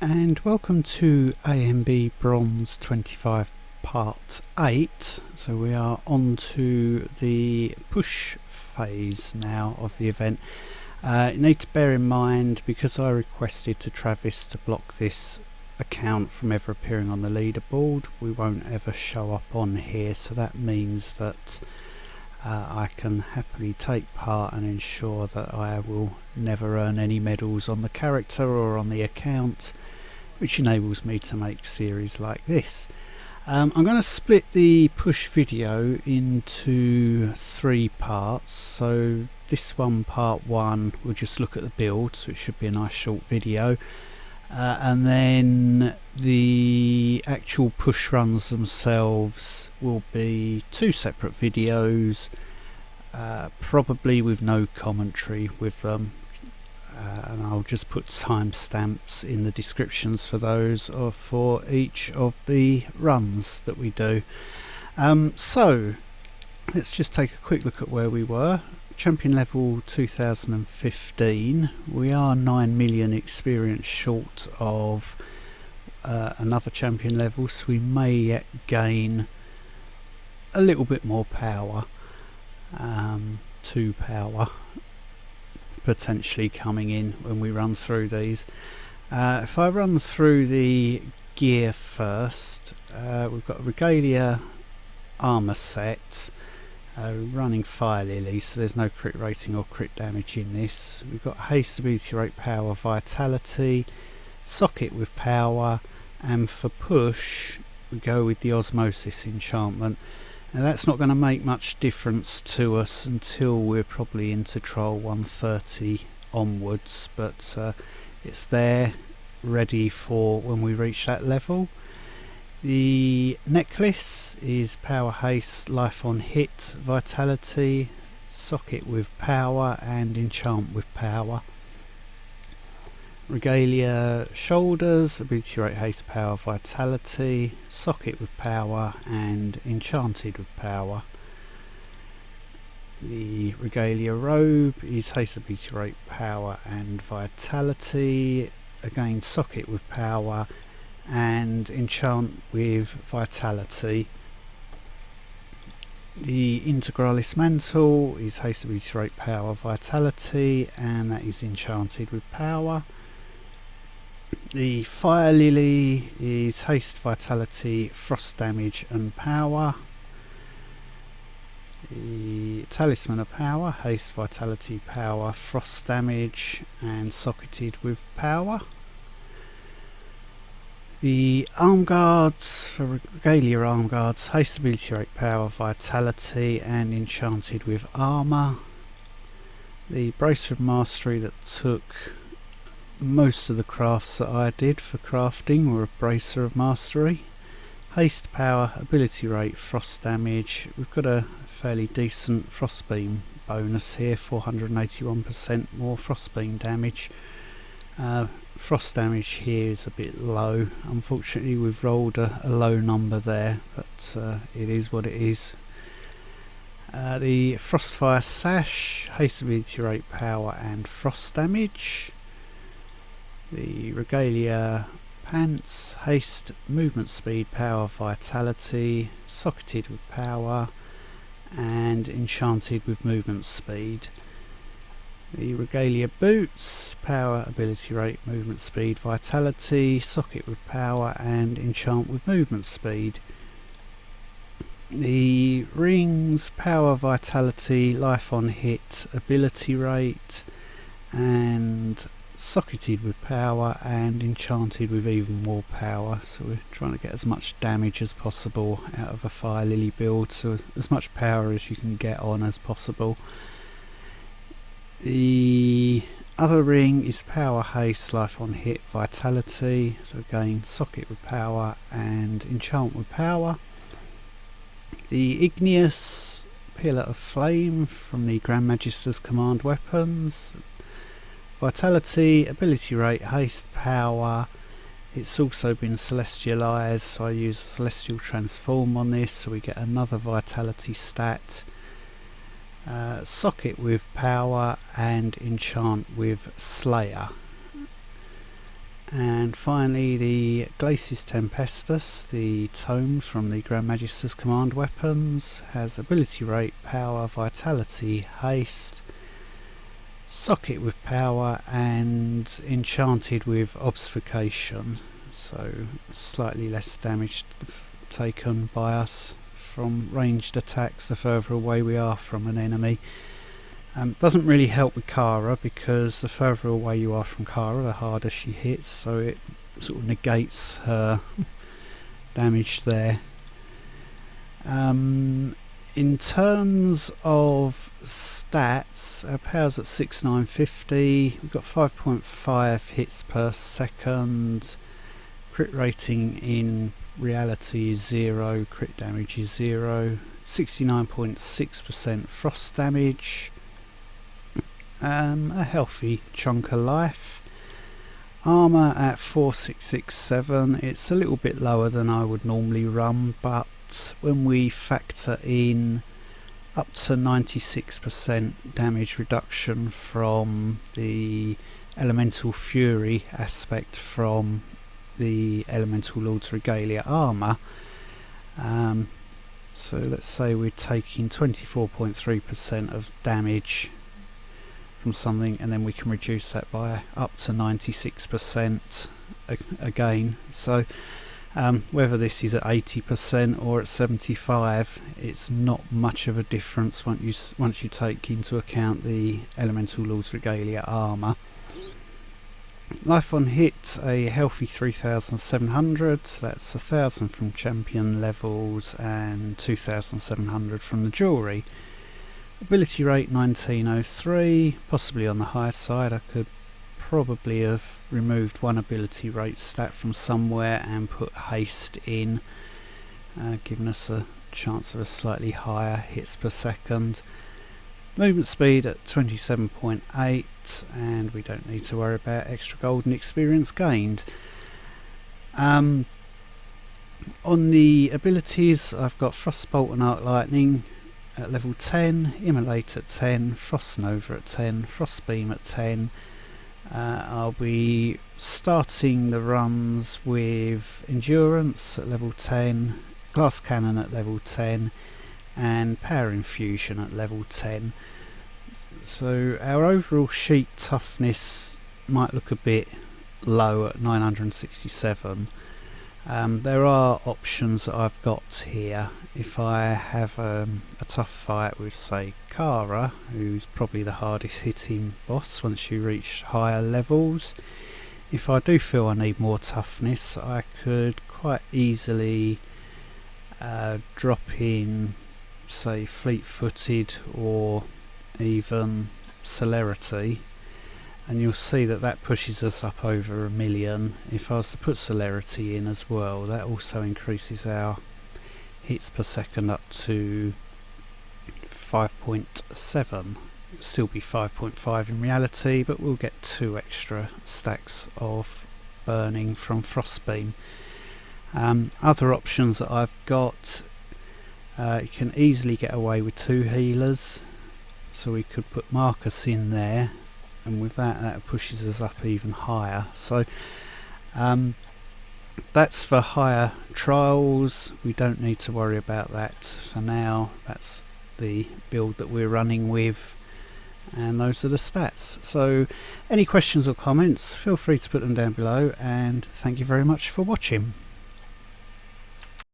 And welcome to ANB Bronze 25 Part 8. So we are on to the push phase now of the event. You need to bear in mind, because I requested to Travis to block this account from ever appearing on the leaderboard, we won't ever show up on here, so that means that I can happily take part and ensure that I will never earn any medals on the character or on the account, which enables me to make series like this. I'm going to split the push video into 3 parts. So this one, part 1, we'll just look at the build, so it should be a nice short video. And then the actual push runs themselves will be 2 separate videos, probably with no commentary with them. And I'll just put timestamps in the descriptions for those, or for each of the runs that we do. So let's just take a quick look at where we were. Champion level 2015. We are 9 million experience short of another champion level, so we may yet gain a little bit more power, 2 power potentially coming in when we run through these. If I run through the gear first, we've got a Regalia armor set, running Fire Lily, so there's no crit rating or crit damage in this. We've got haste, ability rate, power, vitality, socket with power, and for push we go with the osmosis enchantment. Now that's not going to make much difference to us until we're probably into trial 130 onwards, but it's there ready for when we reach that level. The necklace is power, haste, life on hit, vitality, socket with power, and enchant with power. Regalia shoulders, ability rate, haste, power, vitality, socket with power, and enchanted with power. The Regalia robe is haste, ability rate, power, and vitality, again socket with power and enchant with vitality. The Integralis mantle is haste, ability rate, power, vitality, and that is enchanted with power. The Fire Lily is haste, vitality, frost damage and power. The Talisman of Power, haste, vitality, power, frost damage and socketed with power. The arm guards, for Regalia arm guards, haste, ability rate, power, vitality and enchanted with armour. The Bracer of Mastery that took most of the crafts that I did for crafting were a Bracer of Mastery. Haste, power, ability rate, frost damage. We've got a fairly decent frostbeam bonus here, 481% more frostbeam damage. Frost damage here is a bit low. Unfortunately we've rolled a low number there, but it is what it is. The Frostfire sash, haste, ability rate, power and frost damage. The Regalia pants, haste, movement speed, power, vitality, socketed with power and enchanted with movement speed. The Regalia boots, power, ability rate, movement speed, vitality, socket with power and enchant with movement speed. The rings, power, vitality, life on hit, ability rate, and socketed with power and enchanted with even more power. So we're trying to get as much damage as possible out of a Fire Lily build, so as much power as you can get on as possible. The other ring is power, haste, life on hit, vitality, so again socket with power and enchant with power. The Igneous Pillar of Flame from the Grand Magister's command weapons, vitality, ability rate, haste, power. It's also been celestialized, so I use Celestial Transform on this, so we get another vitality stat. Socket with power and enchant with Slayer. And And finally the Glacis Tempestus, the tome from the Grand Magister's command weapons, has ability rate, power, vitality, haste, socket with power, and enchanted with obfuscation, so slightly less damage taken by us from ranged attacks the further away we are from an enemy. Doesn't really help with Kara, because the further away you are from Kara the harder she hits, so it sort of negates her damage there. In terms of stats, our power's at 6950, we've got 5.5 hits per second, crit rating in reality is 0, crit damage is 0, 69.6% frost damage, a healthy chunk of life. Armour at 4667, it's a little bit lower than I would normally run, but when we factor in up to 96% damage reduction from the Elemental Fury aspect from the Elemental Lord's Regalia armour, so let's say we're taking 24.3% of damage from something, and then we can reduce that by up to 96% again. So whether this is at 80% or at 75%, it's not much of a difference once you take into account the Elemental Lord's Regalia armour. Life on hit, a healthy 3700, that's 1000 from champion levels and 2700 from the jewellery. Ability rate 1903, possibly on the high side. I could probably have removed one ability rate stat from somewhere and put haste in, giving us a chance of a slightly higher hits per second. Movement speed at 27.8, and we don't need to worry about extra golden experience gained. On the abilities, I've got Frostbolt and Arc Lightning at level 10, Immolate at 10, Frost Nova at 10, Frostbeam at 10. I'll be starting the runs with Endurance at level 10, Glass Cannon at level 10, and Power Infusion at level 10. So our overall sheet toughness might look a bit low at 967. There are options that I've got here. If I have a tough fight with, say, Kara, who's probably the hardest hitting boss once you reach higher levels, if I do feel I need more toughness, I could quite easily drop in, say, Fleet-footed or even Celerity, and you'll see that that pushes us up over 1,000,000. If I was to put Celerity in as well, that also increases our hits per second up to 5.7. It'll still be 5.5 in reality, but we'll get 2 extra stacks of burning from Frostbeam. Other options that I've got, you can easily get away with 2 healers, so we could put Marcus in there, and with that pushes us up even higher. So that's for higher trials. We don't need to worry about that for now. That's the build that we're running with, and those are the stats. So any questions or comments, feel free to put them down below, and thank you very much for watching.